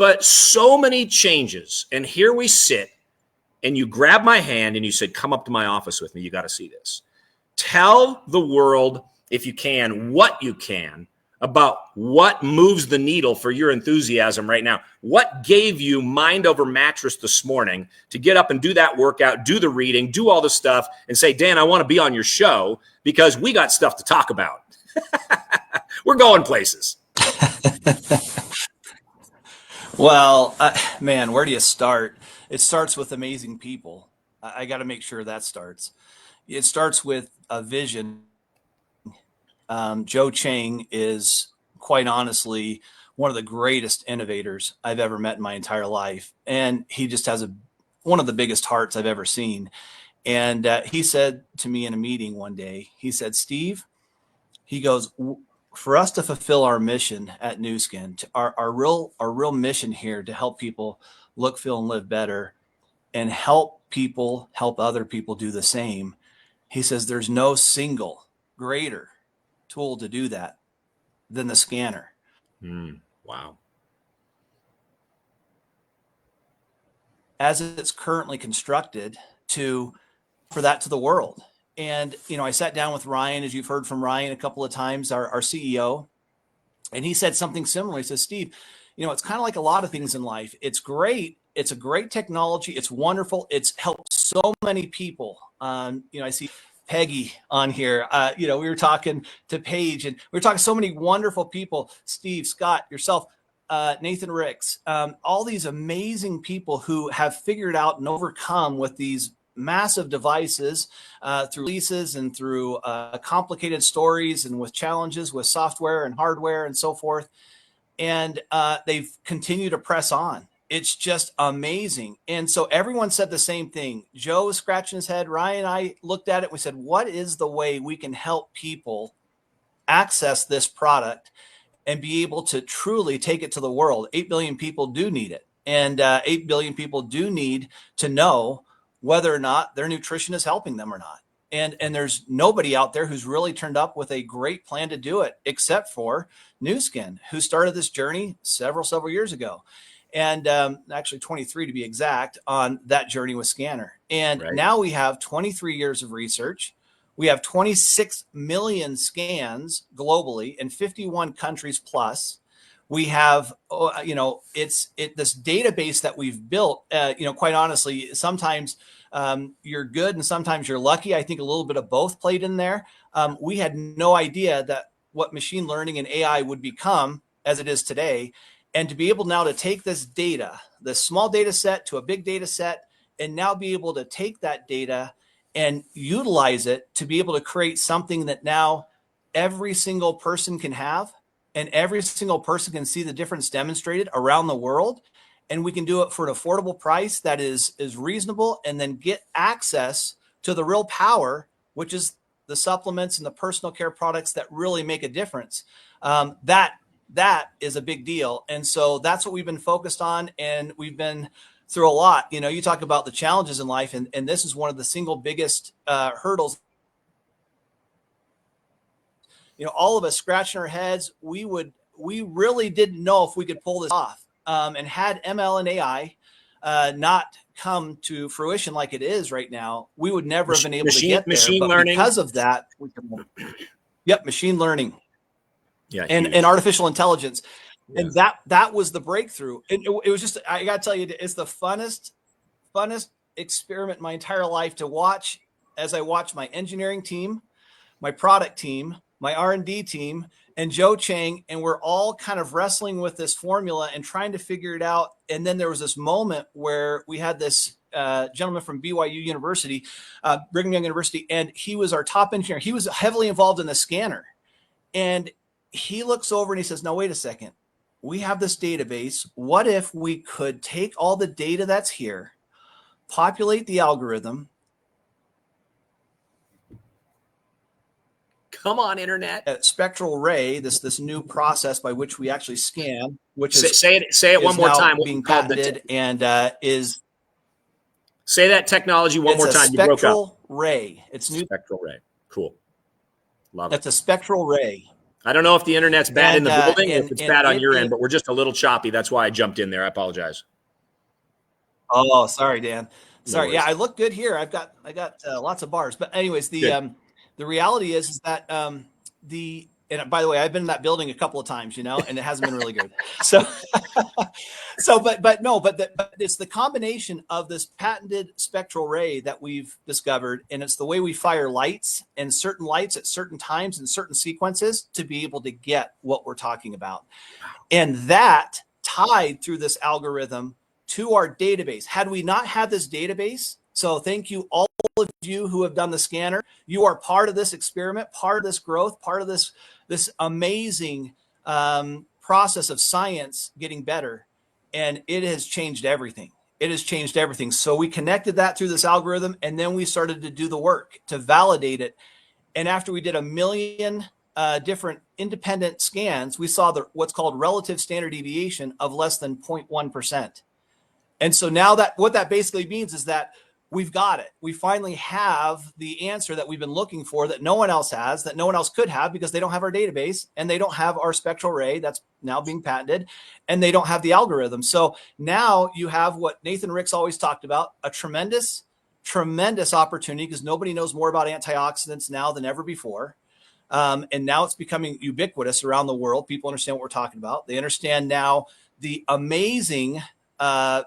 But so many changes. And here we sit, and you grab my hand and you said, come up to my office with me. You got to see this. Tell the world, if you can, what you can about what moves the needle for your enthusiasm right now. What gave you mind over mattress this morning to get up and do that workout, do the reading, do all the stuff, and say, Dan, I want to be on your show because we got stuff to talk about. We're going places. Well, man, where do you start? It starts with amazing people. I got to make sure that starts. It starts with a vision. Joe Chang is quite honestly one of the greatest innovators I've ever met in my entire life. And he just has one of the biggest hearts I've ever seen. And he said to me in a meeting one day, he said, Steve, he goes, for us to fulfill our mission at Nu Skin, our real mission here to help people look, feel, and live better and help other people do the same. He says, there's no single greater tool to do that than the scanner. Wow. As it's currently constructed to offer that to the world. And, I sat down with Ryan, as you've heard from Ryan a couple of times, our CEO, and he said something similar. He says, Steve, it's kind of like a lot of things in life. It's great. It's a great technology. It's wonderful. It's helped so many people. I see Peggy on here. We were talking to Paige, and we were talking to so many wonderful people, Steve, Scott, yourself, Nathan Ricks, all these amazing people who have figured out and overcome with these massive devices through leases and through complicated stories and with challenges with software and hardware and so forth. And they've continued to press on. It's just amazing. And so everyone said the same thing. Joe was scratching his head. Ryan and I looked at it. We said, what is the way we can help people access this product and be able to truly take it to the world? 8 billion people do need it. And 8 billion people do need to know whether or not their nutrition is helping them or not. And there's nobody out there who's really turned up with a great plan to do it, except for Nu Skin, who started this journey several years ago. And actually 23 to be exact on that journey with Scanner. And now we have 23 years of research. We have 26 million scans globally in 51 countries plus. We have, this database that we've built, quite honestly, sometimes you're good and sometimes you're lucky. I think a little bit of both played in there. We had no idea that what machine learning and AI would become as it is today. And to be able now to take this data, this small data set to a big data set, and now be able to take that data and utilize it to be able to create something that now every single person can have, and every single person can see the difference demonstrated around the world. And we can do it for an affordable price that is reasonable, and then get access to the real power, which is the supplements and the personal care products that really make a difference. That is a big deal. And so that's what we've been focused on. And we've been through a lot. You talk about the challenges in life, and this is one of the single biggest hurdles. All of us scratching our heads, we really didn't know if we could pull this off. And had ML and AI not come to fruition like it is right now, we would never have been able to get there. Machine learning. Because of that, machine learning. Yeah, and artificial intelligence. Yeah. And that was the breakthrough. And it was just, I got to tell you, it's the funnest experiment in my entire life to watch, as I watch my engineering team, my product team, my R&D team, and Joe Chang, and we're all kind of wrestling with this formula and trying to figure it out. And then there was this moment where we had this gentleman from BYU University, Brigham Young University, and he was our top engineer. He was heavily involved in the scanner. And he looks over and he says, no, wait a second. We have this database. What if we could take all the data that's here, populate the algorithm? Come on, internet. Spectral ray, this new process by which we actually scan, which is say it one more time. Being patented and is. Say that technology one more time. Spectral ray. It's new. Spectral ray. Cool. Love it. That's a spectral ray. I don't know if the internet's bad in the building or if it's bad on your end, it, but we're just a little choppy. That's why I jumped in there. I apologize. Oh, sorry, Dan. No Sorry. Yeah, worries. I look good here. I got lots of bars. But anyways, Good. the reality is that and by the way, I've been in that building a couple of times, and it hasn't been really good. So but it's the combination of this patented spectral ray that we've discovered, and it's the way we fire lights and certain lights at certain times and certain sequences to be able to get what we're talking about. And that tied through this algorithm to our database. Had we not had this database, so thank you all of you who have done the scanner. You are part of this experiment, part of this growth, part of this amazing process of science getting better. And it has changed everything. It has changed everything. So we connected that through this algorithm, and then we started to do the work to validate it. And after we did 1 million different independent scans, we saw what's called relative standard deviation of less than 0.1%. And so now what that basically means is that we've got it. We finally have the answer that we've been looking for, that no one else has, that no one else could have, because they don't have our database and they don't have our spectral ray that's now being patented, and they don't have the algorithm. So now you have what Nathan Ricks always talked about, a tremendous opportunity, because nobody knows more about antioxidants now than ever before. And now it's becoming ubiquitous around the world. People understand what we're talking about. They understand now the amazing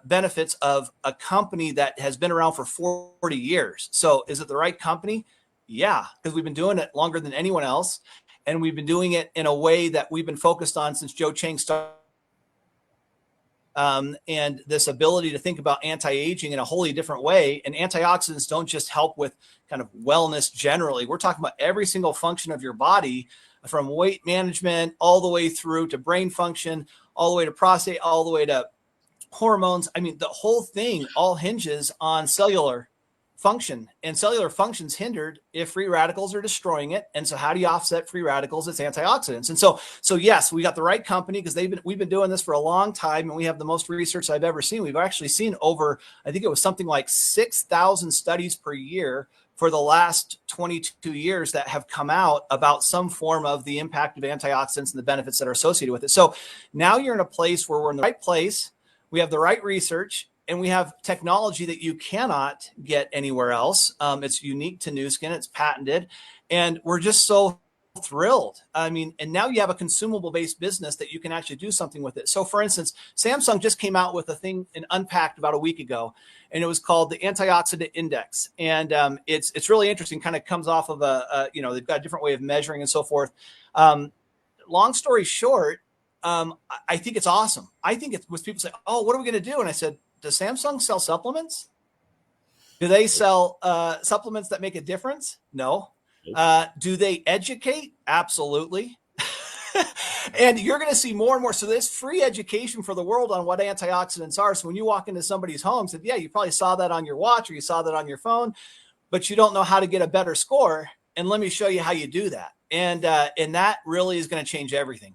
benefits of a company that has been around for 40 years. So is it the right company? Yeah, because we've been doing it longer than anyone else. And we've been doing it in a way that we've been focused on since Joe Chang started. And this ability to think about anti-aging in a wholly different way. And antioxidants don't just help with kind of wellness generally. We're talking about every single function of your body, from weight management all the way through to brain function, all the way to prostate, all the way to hormones. I mean, the whole thing all hinges on cellular function, and cellular function's hindered if free radicals are destroying it. And so how do you offset free radicals? It's antioxidants. And so yes, we got the right company, because we've been doing this for a long time, and we have the most research I've ever seen. We've actually seen over, I think it was something like 6,000 studies per year for the last 22 years that have come out about some form of the impact of antioxidants and the benefits that are associated with it. So now you're in a place where we're in the right place. We have the right research, and we have technology that you cannot get anywhere else. It's unique to Nu Skin. It's patented. And we're just so thrilled. I mean, and now you have a consumable-based business that you can actually do something with it. So for instance, Samsung just came out with a thing in Unpacked about a week ago, and it was called the Antioxidant Index. And it's really interesting, kind of comes off of they've got a different way of measuring and so forth. Long story short, I think it's awesome. I think it's when people say, oh, what are we going to do? And I said, does Samsung sell supplements? Do they sell supplements that make a difference? No. Do they educate? Absolutely. And you're going to see more and more. So there's free education for the world on what antioxidants are. So when you walk into somebody's home, said, yeah, you probably saw that on your watch, or you saw that on your phone, but you don't know how to get a better score. And let me show you how you do that. And that really is going to change everything.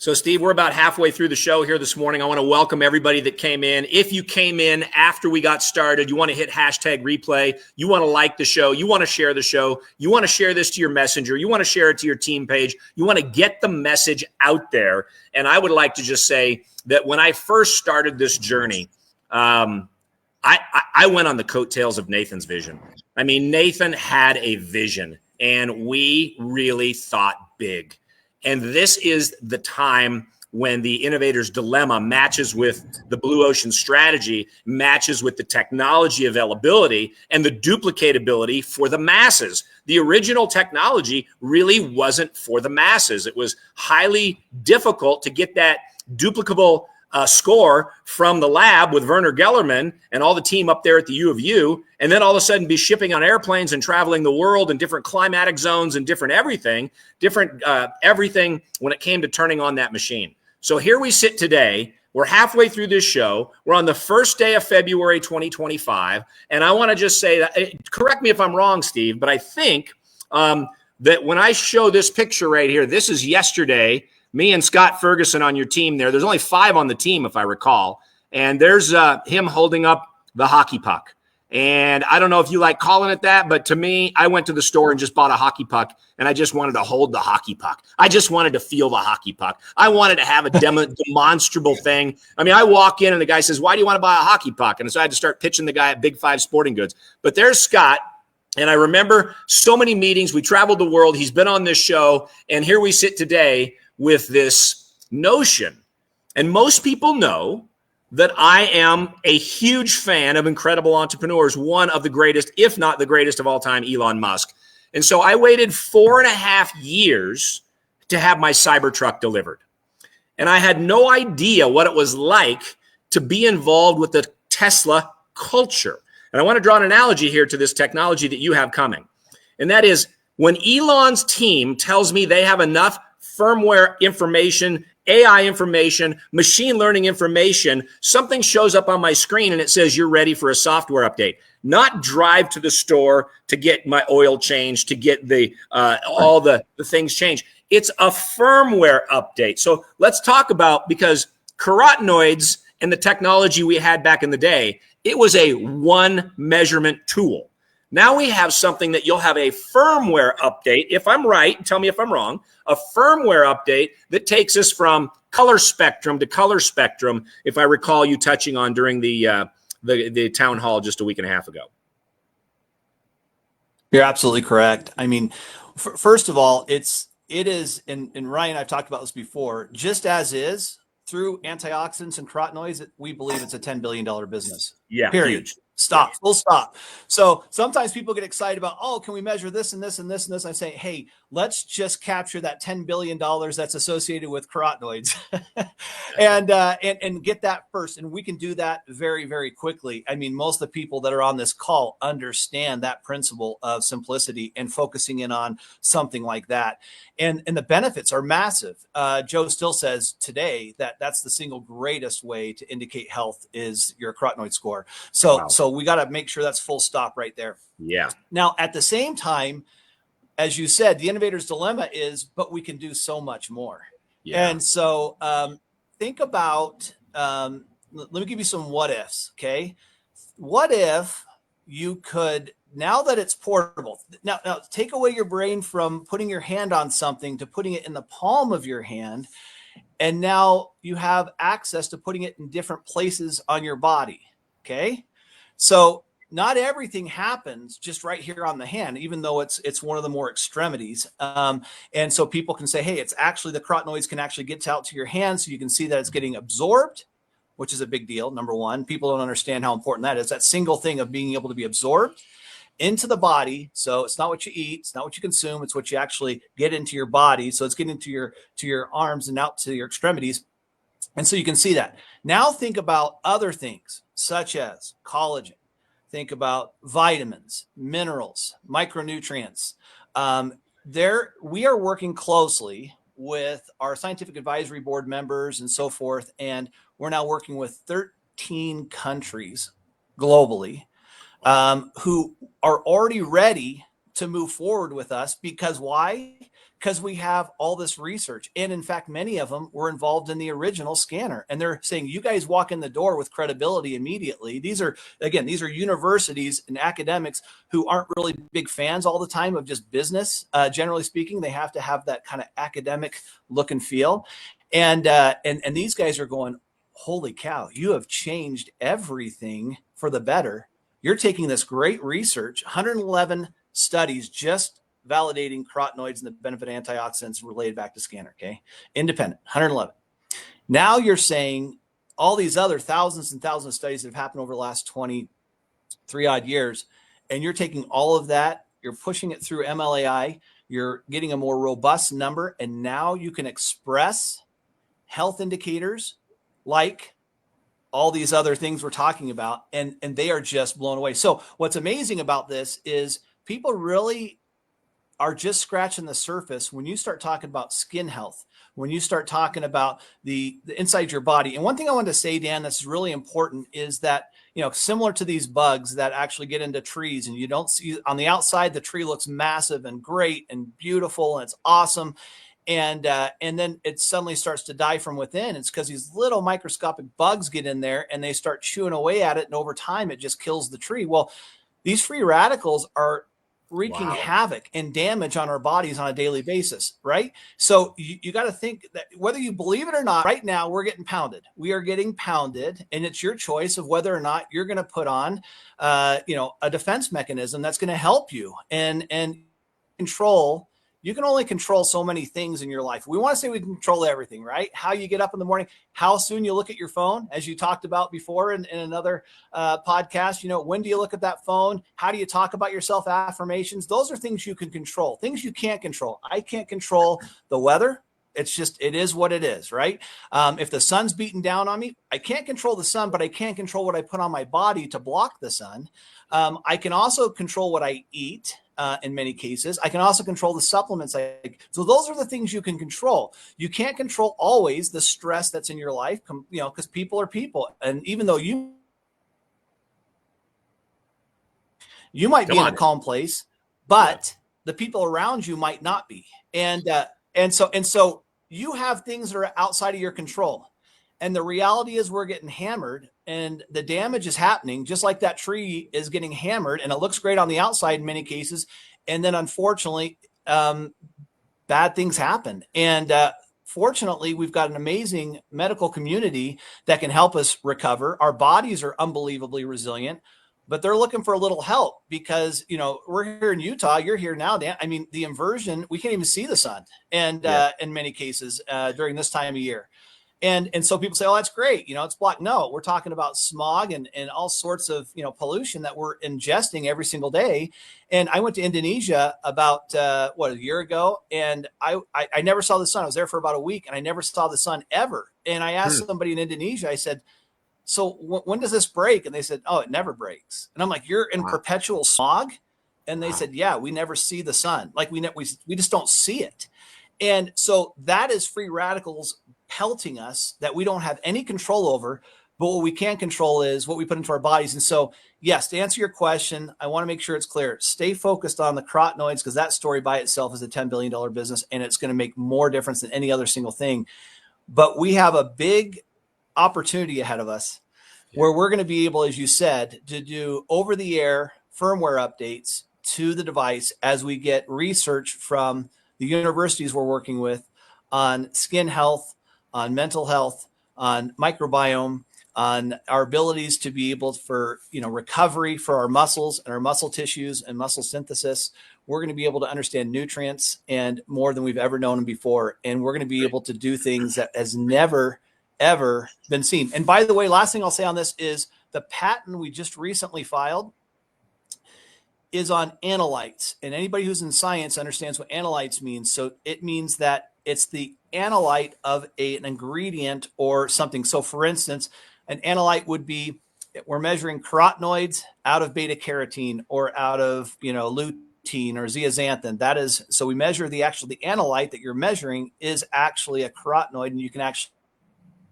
So, Steve, we're about halfway through the show here this morning. I want to welcome everybody that came in. If you came in after we got started, you want to hit hashtag replay. You want to like the show. You want to share the show. You want to share this to your messenger. You want to share it to your team page. You want to get the message out there. And I would like to just say that when I first started this journey, I went on the coattails of Nathan's vision. I mean, Nathan had a vision, and we really thought big. And this is the time when the innovator's dilemma matches with the blue ocean strategy, matches with the technology availability and the duplicatability for the masses. The original technology really wasn't for the masses. It was highly difficult to get that duplicable score from the lab with Werner Gellerman and all the team up there at the U of U, and then all of a sudden be shipping on airplanes and traveling the world in different climatic zones and different everything when it came to turning on that machine. So here we sit today. We're halfway through this show. We're on the first day of February 2025. And I want to just say that, correct me if I'm wrong, Steve, but I think that when I show this picture right here, this is yesterday, me and Scott Ferguson on your team there. There's only 5 on the team, if I recall. And there's him holding up the hockey puck. And I don't know if you like calling it that, but to me, I went to the store and just bought a hockey puck, and I just wanted to hold the hockey puck. I just wanted to feel the hockey puck. I wanted to have a demonstrable thing. I mean, I walk in and the guy says, "Why do you want to buy a hockey puck?" And so I had to start pitching the guy at Big Five Sporting Goods. But there's Scott. And I remember so many meetings. We traveled the world. He's been on this show. And here we sit today with this notion. And most people know that I am a huge fan of incredible entrepreneurs, one of the greatest, if not the greatest of all time, Elon Musk. And so I waited 4.5 years to have my Cybertruck delivered. And I had no idea what it was like to be involved with the Tesla culture. And I want to draw an analogy here to this technology that you have coming. And that is when Elon's team tells me they have enough firmware information, AI information, machine learning information, something shows up on my screen and it says you're ready for a software update. Not drive to the store to get my oil changed, to get the all the things changed. It's a firmware update. So let's talk about, because carotenoids and the technology we had back in the day, it was a one measurement tool. Now we have something that you'll have a firmware update. If I'm right, tell me if I'm wrong, a firmware update that takes us from color spectrum to color spectrum, if I recall you touching on during the town hall just a week and a half ago. You're absolutely correct. I mean, first of all, it is, and Ryan, I've talked about this before, just as is, through antioxidants and carotenoids, we believe it's a $10 billion business. Yeah, period. Huge. Stop. Full stop. So sometimes people get excited about, oh, can we measure this and this and this and this? I say, hey, let's just capture that $10 billion that's associated with carotenoids and get that first. And we can do that very, very quickly. I mean, most of the people that are on this call understand that principle of simplicity and focusing in on something like that. And the benefits are massive. Joe still says today that that's the single greatest way to indicate health is your carotenoid score. So we got to make sure that's full stop right there. Yeah. Now, at the same time, as you said, the innovator's dilemma is, but we can do so much more. Yeah. And so think about, let me give you some what ifs. Okay. What if you could, now that it's portable, now take away your brain from putting your hand on something to putting it in the palm of your hand. And now you have access to putting it in different places on your body. Okay. So not everything happens just right here on the hand, even though it's one of the more extremities. And so people can say, hey, it's actually the carotenoids can actually get out to your hand. So you can see that it's getting absorbed, which is a big deal. Number one, people don't understand how important that is. That single thing of being able to be absorbed into the body. So it's not what you eat, it's not what you consume, it's what you actually get into your body. So it's getting to your arms and out to your extremities. And so you can see that. Now think about other things such as collagen. Think about vitamins, minerals, micronutrients. We are working closely with our scientific advisory board members and so forth. And we're now working with 13 countries globally who are already ready to move forward with us. Because why? Because we have all this research. And in fact, many of them were involved in the original scanner. And they're saying, you guys walk in the door with credibility immediately. These are universities and academics who aren't really big fans all the time of just business. Generally speaking, they have to have that kind of academic look and feel. And these guys are going, holy cow, you have changed everything for the better. You're taking this great research, 111 studies just validating carotenoids and the benefit of antioxidants related back to scanner. Okay. Independent, 111. Now you're saying all these other thousands and thousands of studies that have happened over the last 23 odd years. And you're taking all of that, you're pushing it through MLAI, you're getting a more robust number. And now you can express health indicators like all these other things we're talking about. And they are just blown away. So what's amazing about this is people really are just scratching the surface when you start talking about skin health, when you start talking about the inside your body. And one thing I wanted to say, Dan, that's really important is that, similar to these bugs that actually get into trees and you don't see on the outside, the tree looks massive and great and beautiful and it's awesome. and then it suddenly starts to die from within. It's because these little microscopic bugs get in there and they start chewing away at it, and over time it just kills the tree. Well, these free radicals are wreaking havoc and damage on our bodies on a daily basis, right? So you got to think that whether you believe it or not, right now we're getting pounded. We are getting pounded, and it's your choice of whether or not you're going to put on, a defense mechanism that's going to help you and control. You can only control so many things in your life. We want to say we can control everything, right? How you get up in the morning, how soon you look at your phone, as you talked about before in another podcast. When do you look at that phone? How do you talk about your self-affirmations? Those are things you can control. Things you can't control. I can't control the weather. It is what it is, right? If the sun's beating down on me, I can't control the sun, but I can control what I put on my body to block the sun. I can also control what I eat. In many cases, I can also control the supplements I take. So those are the things you can control. You can't control always the stress that's in your life, because people are people. And even though you might be in a calm place, but the people around you might not be. And so you have things that are outside of your control. And the reality is we're getting hammered, and the damage is happening just like that tree is getting hammered, and it looks great on the outside in many cases. And then unfortunately, bad things happen. And fortunately, we've got an amazing medical community that can help us recover. Our bodies are unbelievably resilient, but they're looking for a little help because, we're here in Utah. You're here now, Dan. I mean, the inversion, we can't even see the sun. And in many cases during this time of year. And so people say, oh, that's great. It's black. No, we're talking about smog and all sorts of, pollution that we're ingesting every single day. And I went to Indonesia about, a year ago, and I never saw the sun. I was there for about a week, and I never saw the sun ever. And I asked somebody in Indonesia, I said, so when does this break? And they said, oh, it never breaks. And I'm like, you're in perpetual smog? And they said, yeah, we never see the sun. Like we just don't see it. And so that is free radicals pelting us that we don't have any control over, but what we can control is what we put into our bodies. And so, yes, to answer your question, I want to make sure it's clear. Stay focused on the carotenoids, because that story by itself is a $10 billion business, and it's going to make more difference than any other single thing. But we have a big opportunity ahead of us where we're going to be able, as you said, to do over-the-air firmware updates to the device as we get research from the universities we're working with on skin health, on mental health, on microbiome, on our abilities to be able for, recovery for our muscles and our muscle tissues and muscle synthesis. We're going to be able to understand nutrients and more than we've ever known them before. And we're going to be able to do things that has never, ever been seen. And by the way, last thing I'll say on this is the patent we just recently filed is on analytes. And anybody who's in science understands what analytes means. So it means that it's the analyte of an ingredient or something. So for instance, an analyte would be, we're measuring carotenoids out of beta carotene or out of, lutein or zeaxanthin. That is, so we measure the analyte that you're measuring is actually a carotenoid. And you can actually,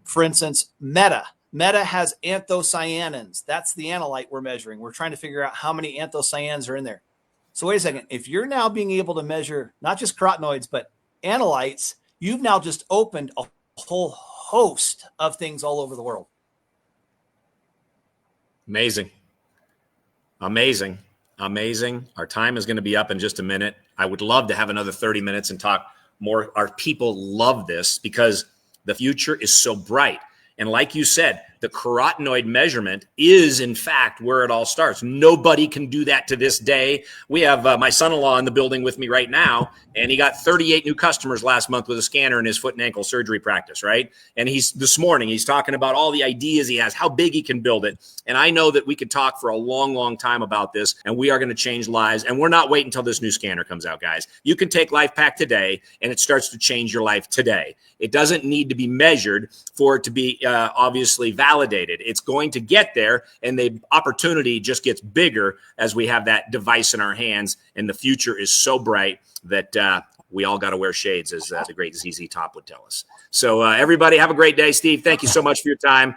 for instance, Meta has anthocyanins. That's the analyte we're measuring. We're trying to figure out how many anthocyanins are in there. So wait a second. If you're now being able to measure not just carotenoids, but analytes, you've now just opened a whole host of things all over the world. Amazing. Our time is going to be up in just a minute. I would love to have another 30 minutes and talk more. Our people love this because the future is so bright. And like you said, the carotenoid measurement is, in fact, where it all starts. Nobody can do that to this day. We have my son-in-law in the building with me right now, and he got 38 new customers last month with a scanner in his foot and ankle surgery practice, right? And this morning, he's talking about all the ideas he has, how big he can build it. And I know that we could talk for a long, long time about this, and we are going to change lives. And we're not waiting until this new scanner comes out, guys. You can take LifePak today, and it starts to change your life today. It doesn't need to be measured for it to be obviously validated. It's going to get there, and the opportunity just gets bigger as we have that device in our hands, and the future is so bright that we all got to wear shades, as the great ZZ Top would tell us. So everybody have a great day. Steve, thank you so much for your time.